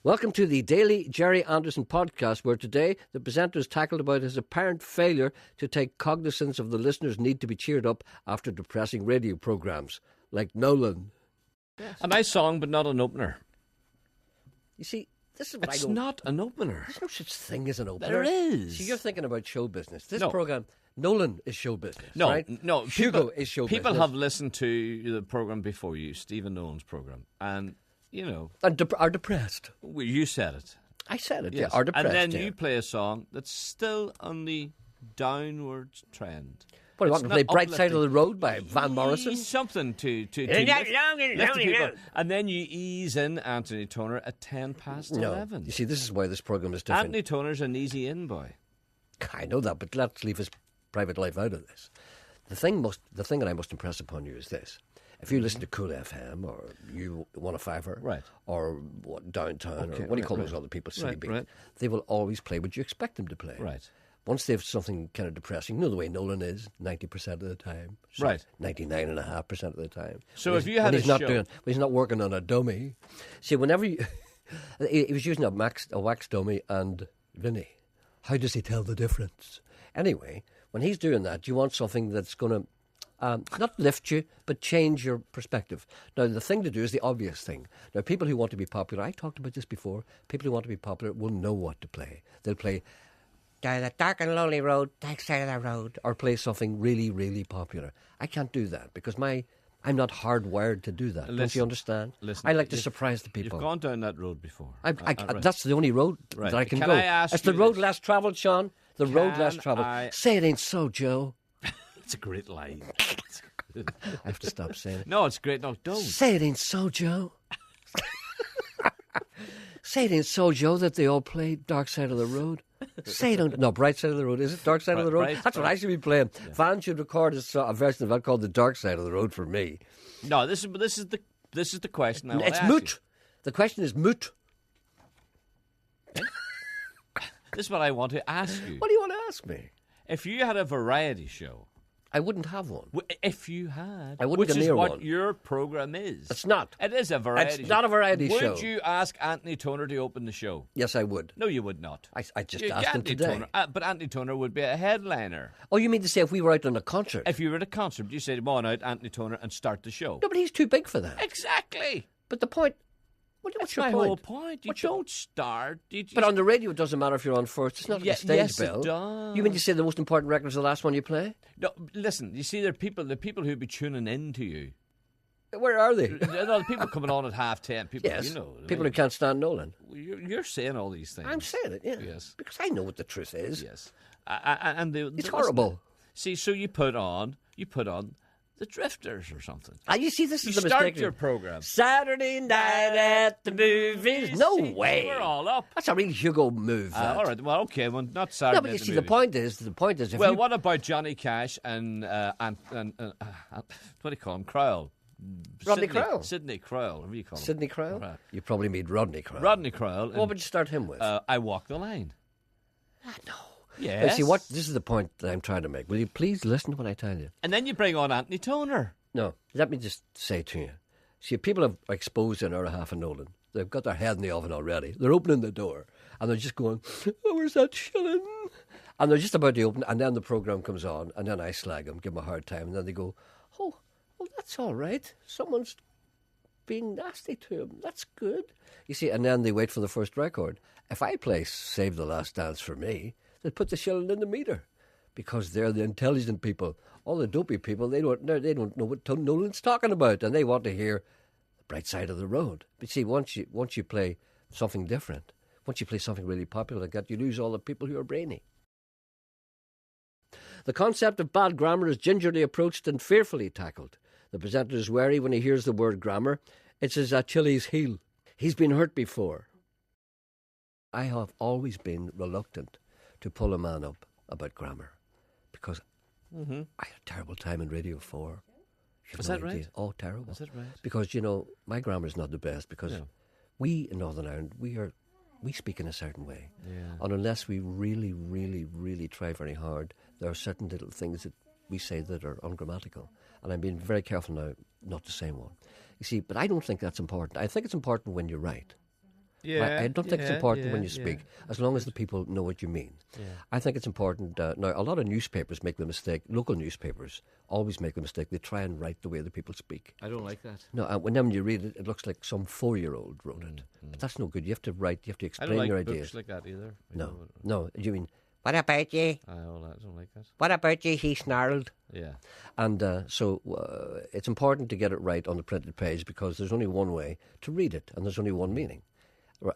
Welcome to the Daily Jerry Anderson podcast, where today the presenter is tackled about his apparent failure to take cognizance of the listeners' need to be cheered up after depressing radio programmes, like Nolan. Yes. A nice song, but not an opener. You see, this is what It's not an opener. There's no such thing as an opener. There is. See, you're thinking about show business. This No. programme, Nolan is show business, No, right? no. Hugo is show People business. have listened to the programme before you, Stephen Nolan's programme, and, you know, And are depressed. well, you said it. I said it, Yes. yeah, are depressed. And then yeah. you play a song that's still on the downward trend. What, you It's want to not play Bright Side of uplifting. the Road by Van Morrison? Something to lift the people. And then you ease in Anthony Toner at 10 past No. 11. You see, this is why this programme is different. Anthony Toner's an easy in boy. I know that, but let's leave his private life out of this. The thing that I must impress upon you is this. If you listen to Cool FM or you want a fiver, Right. or Downtown, Okay, or what do you right, call right. those other people, City Right, Beat, right. they will always play what you expect them to play. Right. Once they have something kind of depressing, you know the way Nolan is, 90% of the time. Right. 99.5% of the time. So When if he's- you had when a he's not show- when he's not working on a dummy. See, whenever you... he was using a wax dummy and Vinny. How does he tell the difference? Anyway, when he's doing that, you want something that's going to not lift you, but change your perspective. Now, the thing to do is the obvious thing. Now, people who want to be popular, I talked about this before, people who want to be popular will know what to play. They'll play Down that dark and lonely road, dark side of the road, or play something really, really popular. I can't do that because I'm not hardwired to do that. Don't Listen, you understand? listen, I like to you've- surprise the people. You've gone down that road before. Right. Right. That's the only road Right. that I can Can go. I ask it's the you road this? less travelled, Sean. The road less Can travelled. I- Say it ain't so, Joe. It's a great line. I have to stop saying it. No, it's great. No, don't. Say it ain't so, Joe. Say it ain't so, Joe, that they all play Dark Side of the Road. Say it ain't... No, Bright Side of the Road. Is it Dark Side of the Road? Bright- That's what I should be playing. Yeah. Fans should record a version of that called The Dark Side of the Road for me. No, this is the question. I want It's to ask moot. you. The question is moot. This is what I want to ask you. What do you want to ask me? If you had a variety show, I wouldn't have one. if you had, I wouldn't which go is near what one. your program is. It's not. It is a variety. It's not a variety show. Would you ask Anthony Toner to open the show? Yes, I would. No, you would not. I just You- asked him Anthony today. Toner, but Anthony Toner would be a headliner. Oh, you mean to say if we were out on a concert? If you were at a concert, you said, "Come on out, Anthony Toner, and start the show." No, but he's too big for that. Exactly. But the point... What's That's your my point? whole point. You What's your- don't start. You just, But on the radio, it doesn't matter if you're on first. It's not like a stage yes, bell. it does. You mean to say the most important record is the last one you play? No, listen. You see, there are the people who be tuning in to you. Where are they? The people coming on at 10:30. People, Yes, you know, people who can't stand Nolan. You're saying all these things. I'm saying it, yeah. Yes. Because I know what the truth is. Yes, and It's horrible. See, so you put on the Drifters or something. You see, this You is the start mistake. your program. Saturday night at the movies. No See, way. We're all up. That's a real Hugo move. that. All right. Well, okay. Well, not Saturday. No, but you night at see, the the point is, if Well, you... what about Johnny Cash and what do you call him? Crowell. Rodney Sidney- Crowell. Sidney Crowell. What do you call him? Sidney Crowell? Right. You probably mean Rodney Crowell. Rodney Crowell. What would you start him with? I Walk the Line. No. Yes. See, this is the point that I'm trying to make. Will you please listen to what I tell you? And then you bring on Anthony Toner. No, let me just say to you. See, people have exposed an hour and a half of Nolan. They've got their head in the oven already. They're opening the door and they're just going, "Oh, where's that shilling?" And they're just about to open, and then the programme comes on, and then I slag them, give them a hard time, and then they go, "Oh, well, that's all right. Someone's being nasty to him. That's good." You see, and then they wait for the first record. If I play Save the Last Dance for me, they'll put the shilling in the meter because they're the intelligent people. All the dopey people, they don't know what Nolan's talking about, and they want to hear the Bright Side of the Road. But see, once you play something different, once you play something really popular like that, you lose all the people who are brainy. The concept of bad grammar is gingerly approached and fearfully tackled. The presenter is wary when he hears the word grammar. It's his Achilles heel. He's been hurt before. I have always been reluctant to pull a man up about grammar because I had a terrible time in Radio 4. Is that right? Oh, terrible. Is that right? Because, my grammar is not the best because we in Northern Ireland, we speak in a certain way. Yeah. And unless we really, really, really try very hard, there are certain little things that we say that are ungrammatical. And I'm being very careful now not to say one. You see, but I don't think that's important. I think it's important when you're right. Yeah, I don't think it's important when you yeah. speak, as long as the people know what you mean. Yeah. I think it's important. Now, a lot of newspapers make the mistake, local newspapers always make the mistake, they try and write the way the people speak. I don't like that. No, when you read it, it looks like some 4-year-old wrote it. But that's no good. You have to write, you have to I explain don't like your books ideas. like that either. No, you mean, what about you? I don't like that. What about you? He snarled. Yeah. And so it's important to get it right on the printed page because there's only one way to read it, and there's only one meaning.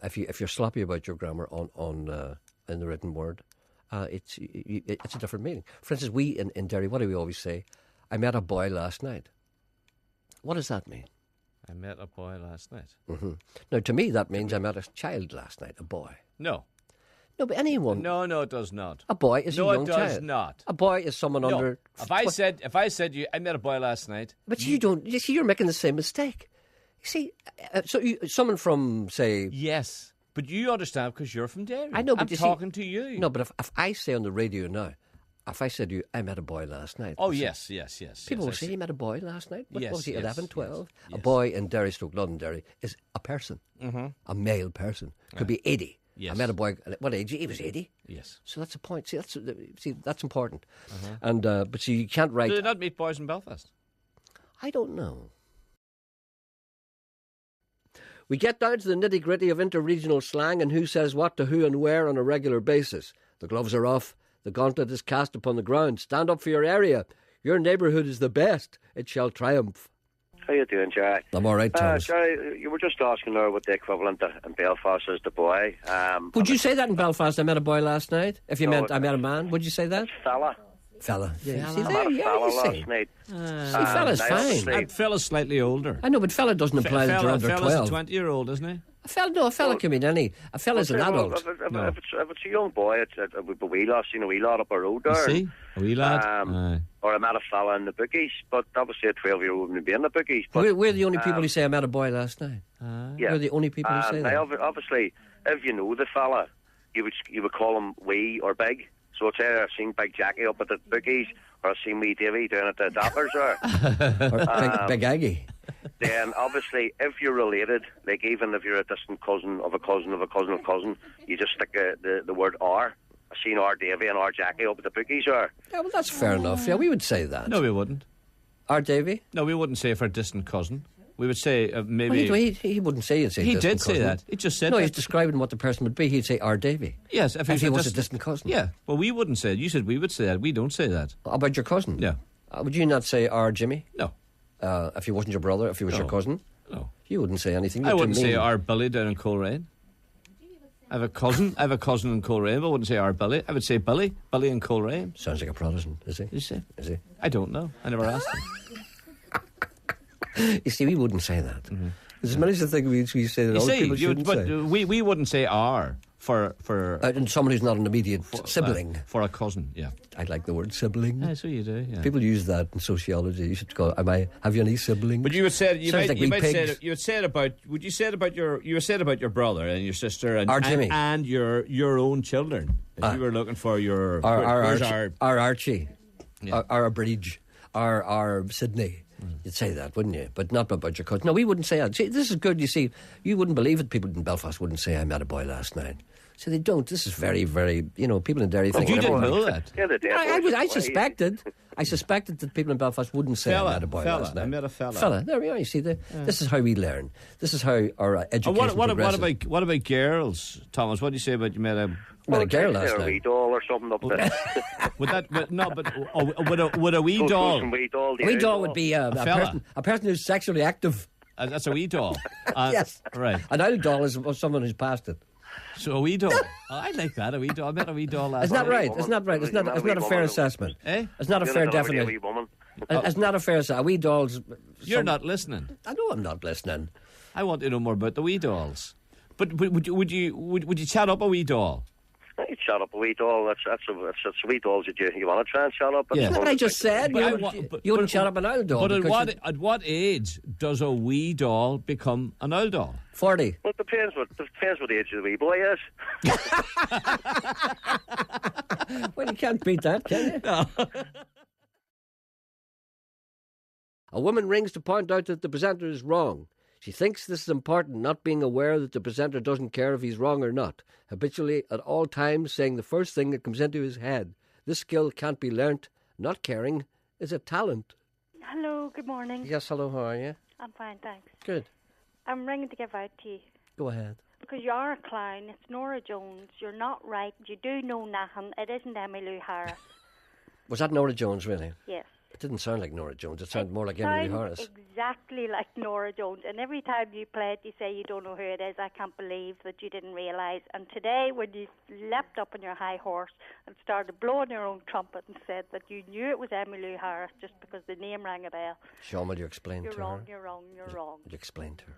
If you're sloppy about your grammar on in the written word, it's a different meaning. For instance, we in Derry, what do we always say? I met a boy last night. What does that mean? I met a boy last night. Mm-hmm. Now, to me, that means I met a child last night, a boy. No. No, but anyone. No, it does not. A boy is a young child. No, it does not. A boy is someone No. under. If I said you, I met a boy last night. But you don't. You see, you're making the same mistake. You see, someone from, say. Yes, but you understand because you're from Derry. I know, but I'm you talking see, to you. No, but if I say on the radio now, if I said to you, I met a boy last night. Oh, yes. People will say, you met a boy last night? What Yes, was he, yes, 11, 12? yes. A boy in Derry, Londonderry, is a person, a male person. Could be 80. Yes. I met a boy, what age? He was 80. Yes. So that's the point. See, that's important. And but see, you can't write. Do they not meet boys in Belfast? I don't know. We get down to the nitty-gritty of inter-regional slang and who says what to who and where on a regular basis. The gloves are off. The gauntlet is cast upon the ground. Stand up for your area. Your neighbourhood is the best. It shall triumph. How you doing, Jerry? I'm all right, Thomas. Jerry, you were just asking there what the equivalent in Belfast is to boy. Would you say that in Belfast? I met a boy last night. If you No, meant I met a man, would you say that? Fella. Fella. Yeah, I see, met there, a yeah, fella you see. last night. See, fella's now, fine. obviously- That fella's slightly older. I know, but fella doesn't imply that you're under fella's 12. a 20-year-old, isn't he? A fella can mean any. A fella's an Well, adult. If it's a young boy, it's a wee lad, a wee lad up a road there. See? A wee lad? Aye. Or I met a fella in the bookies, but obviously a 12-year-old wouldn't be in the bookies. But, We're the only people who say I met a boy last night. yeah. We're the only people who say that. Now, obviously, if you know the fella, you would call him wee or big. So it's either I've seen Big Jackie up at the bookies, or I've seen wee Davy down at the Dappers there. Or Big Aggie. Then obviously, if you're related, like even if you're a distant cousin of a cousin of a cousin of a cousin, you just stick the word R. I've seen R Davy and R Jackie up at the bookies there. Yeah, well, that's fair enough. Yeah, we would say that. No, we wouldn't. Our Davy? No, we wouldn't say for a distant cousin. We would say maybe... Well, he wouldn't say he'd say He distant did say cousin. that. He just said No, that. he's describing what the person would be. He'd say our Davy. Yes, If he was a distant cousin. Yeah, well, we wouldn't say it. You said we would say that. We don't say that. About your cousin? Yeah. Would you not say our Jimmy? No. If he wasn't your brother, if he was your cousin? No. You wouldn't say anything. I You're too wouldn't say mean. our Billy down in Coleraine. I have a cousin in Coleraine, but I wouldn't say our Billy. I would say Billy in Coleraine. Sounds like a Protestant, is he? You see? Is he? I don't know. I never asked him. You see, we wouldn't say that. There's many things we say that other people shouldn't but say. we wouldn't say R for And someone who's not an immediate sibling. for a cousin. Yeah. I like the word sibling. Yeah, so you do. Yeah. People use that in sociology. You should go, have you any siblings? But you would say Sounds like we pigs. you would say it about. Would you say it about your brother and your sister and Our Jimmy. and your own children? If you were looking for your Our our Archie. Yeah. Our Bridge. Our Sydney. You'd say that, wouldn't you? But not about your cousin. No, we wouldn't say that. See, this is good. You see, you wouldn't believe it. People in Belfast wouldn't say, I met a boy last night. So they don't. This is very, very, people in Derry think... you didn't know that. Yeah, I suspected that people in Belfast wouldn't say I met a boy last night. I met a fella. Fella, there we are. You see, this is how we learn. This is how our education progresses. What about girls, Thomas? What do you say about you met a... Met a girl last a wee night. doll or something up there. Would a wee doll... Wee doll, A wee doll would be a fella. person who's sexually active. That's a wee doll. Yes. Right. An old doll is someone who's past it. So a wee doll. I like that, a wee doll. I met a wee doll last It's not night. right. It's not right. It's not a fair assessment. Eh? It's not a fair definition. Wee woman. It's not a fair assessment. A wee doll's... You're not listening. I know I'm not listening. I want to know more about the wee dolls. But would you chat up a wee doll? You chat up a wee doll. That's a wee dolls that you want to try and chat up. Yeah. That's what I just said. But You wouldn't shut up an old doll. But because at what age does a wee doll become an old doll? 40. Well, it depends what age the wee boy is. Well, you can't beat that, can you? No. A woman rings to point out that the presenter is wrong. She thinks this is important, not being aware that the presenter doesn't care if he's wrong or not, habitually at all times saying the first thing that comes into his head. This skill can't be learnt. Not caring is a talent. Hello, good morning. Yes, hello, how are you? I'm fine, thanks. Good. I'm ringing to give out to you. Go ahead. Because you are a clown. It's Nora Jones. You're not right. You do know nothing. It isn't Emmylou Harris. Was that Nora Jones, really? Yes. It didn't sound like Nora Jones. It sounded more like It Emmylou sounds Harris. exactly like Nora Jones. And every time you play it, you say you don't know who it is. I can't believe that you didn't realise. And today, when you leapt up on your high horse and started blowing your own trumpet and said that you knew it was Emmylou Harris just because the name rang a bell. Sean, will you explain You're to wrong, her? you're wrong, you're wrong. Will you explain to her?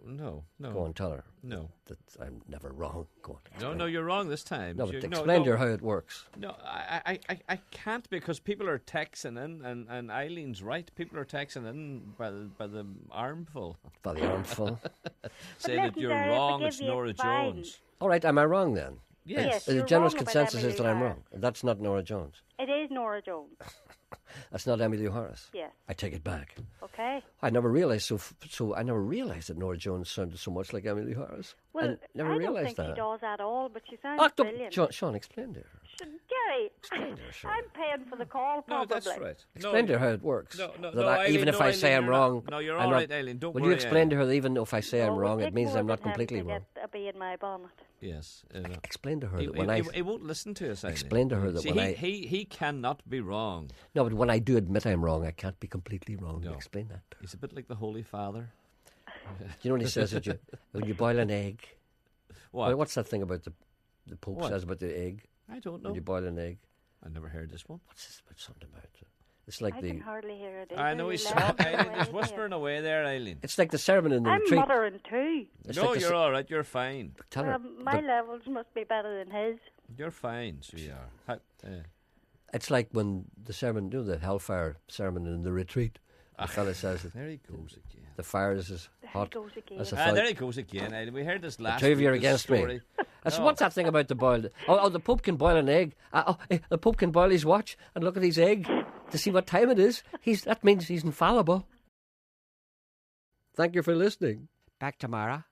No. Go on, tell her. No. That I'm never wrong. Go on. No, you're wrong this time. No, but explain to her how it works. No, I can't, because people are texting in, and Eileen's right. People are texting in by the armful. By the armful. Say that listen, you're Derek, wrong, forgive it's you, Nora it's fine. Jones. All right, am I wrong then? Yes, The you're general wrong about consensus is Emmylou that I'm Harris. wrong. That's not Nora Jones. It is Nora Jones. That's not Emmylou Harris. Yes. I take it back. Okay. I never realised. So I never realised that Nora Jones sounded so much like Emmylou Harris. Well, I never I don't realised think that. she does at all, but she sounds Ah, brilliant. Sean, explain to her. Gary, Explain to her, Sean. I'm paying for the call, No, probably. that's right. Explain to her how it works. No, That Eileen, even if I say Eileen, I'm you're not- wrong, No, you're I'm all not- right, Eileen. Don't Will worry. you explain to her that even if I say I'm No, wrong, it it means takes I'm more not than him completely to wrong? get a bee in my bonnet. Yes. Explain to her He, that when I he won't listen to us, Eileen. explain to her that See, when I he cannot be wrong. no, but when I do admit I'm wrong, I can't be completely wrong. No. Explain that to her. He's a bit like the Holy Father. Do you know when he says that when you boil an egg? What? What's that thing about the Pope What? says about the egg? I don't When know. you boil an egg, I never heard this one. what's this about? Something about it. It's like I the can hardly hear it. I know he's loud Eileen. He's away whispering away there, Eileen. it's like the sermon in the I'm retreat. muttering too. It's No, like the you're all right. You're fine. Tell her. My but levels must be better than his. You're fine, sweetheart. it's like when the sermon, the hellfire sermon in the retreat. The fella says that There he goes again. the fire is as There hot he goes again. as a Ah, fire. there he goes again, Eileen. We heard this last two of you week, are this against me. story. That's No. what's that thing about the boiled? Oh, the Pope can boil an egg. The Pope can boil his watch and look at his egg to see what time it is. That means he's infallible. Thank you for listening. Back tomorrow.